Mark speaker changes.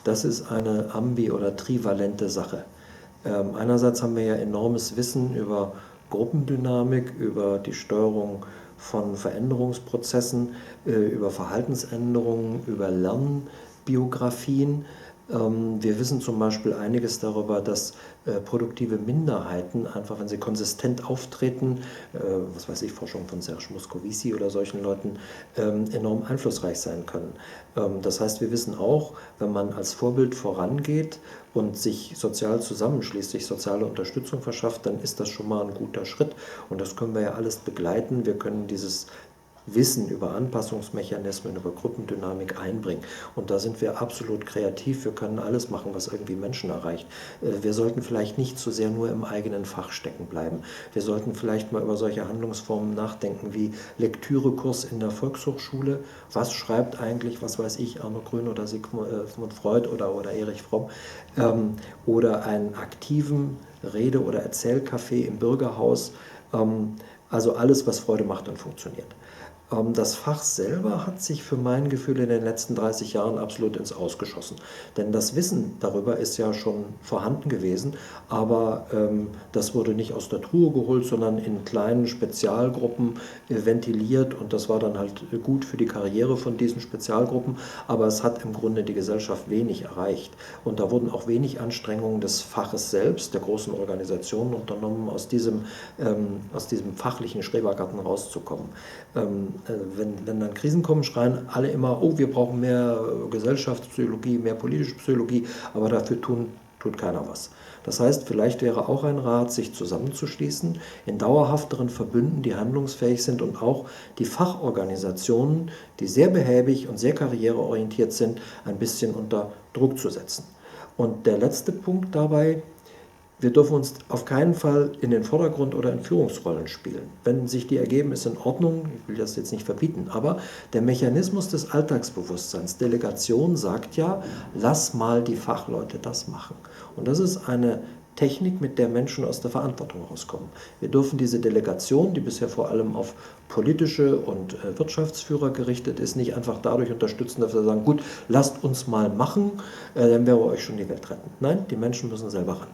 Speaker 1: das ist eine ambi- oder trivalente Sache. Einerseits haben wir ja enormes Wissen über Gruppendynamik, über die Steuerung von Veränderungsprozessen, über Verhaltensänderungen, über Lernbiografien. Wir wissen zum Beispiel einiges darüber, dass produktive Minderheiten, einfach wenn sie konsistent auftreten, was weiß ich, Forschung von Serge Moscovici oder solchen Leuten, enorm einflussreich sein können. Das heißt, wir wissen auch, wenn man als Vorbild vorangeht und sich sozial zusammenschließt, sich soziale Unterstützung verschafft, dann ist das schon mal ein guter Schritt. Und das können wir ja alles begleiten. Wir können dieses Wissen über Anpassungsmechanismen, über Gruppendynamik einbringen. Und da sind wir absolut kreativ. Wir können alles machen, was irgendwie Menschen erreicht. Wir sollten vielleicht nicht so sehr nur im eigenen Fach stecken bleiben. Wir sollten vielleicht mal über solche Handlungsformen nachdenken wie Lektürekurs in der Volkshochschule. Was schreibt eigentlich, was weiß ich, Arno Grün oder Sigmund Freud oder Erich Fromm? Oder einen aktiven Rede- oder Erzählcafé im Bürgerhaus. Also alles, was Freude macht und funktioniert. Das Fach selber hat sich für mein Gefühl in den letzten 30 Jahren absolut ins Aus geschossen. Denn das Wissen darüber ist ja schon vorhanden gewesen, aber das wurde nicht aus der Truhe geholt, sondern in kleinen Spezialgruppen ventiliert, und das war dann halt gut für die Karriere von diesen Spezialgruppen, aber es hat im Grunde die Gesellschaft wenig erreicht. Und da wurden auch wenig Anstrengungen des Faches selbst, der großen Organisationen unternommen, aus diesem fachlichen Schrebergarten rauszukommen. Wenn dann Krisen kommen, schreien alle immer, oh, wir brauchen mehr Gesellschaftspsychologie, mehr politische Psychologie, aber dafür tut keiner was. Das heißt, vielleicht wäre auch ein Rat, sich zusammenzuschließen in dauerhafteren Verbünden, die handlungsfähig sind, und auch die Fachorganisationen, die sehr behäbig und sehr karriereorientiert sind, ein bisschen unter Druck zu setzen. Und der letzte Punkt dabei: Wir dürfen uns auf keinen Fall in den Vordergrund oder in Führungsrollen spielen. Wenn sich die ergeben, ist in Ordnung, ich will das jetzt nicht verbieten, aber der Mechanismus des Alltagsbewusstseins, Delegation, sagt ja, lass mal die Fachleute das machen. Und das ist eine Technik, mit der Menschen aus der Verantwortung rauskommen. Wir dürfen diese Delegation, die bisher vor allem auf politische und Wirtschaftsführer gerichtet ist, nicht einfach dadurch unterstützen, dass wir sagen, gut, lasst uns mal machen, dann werden wir euch schon die Welt retten. Nein, die Menschen müssen selber ran.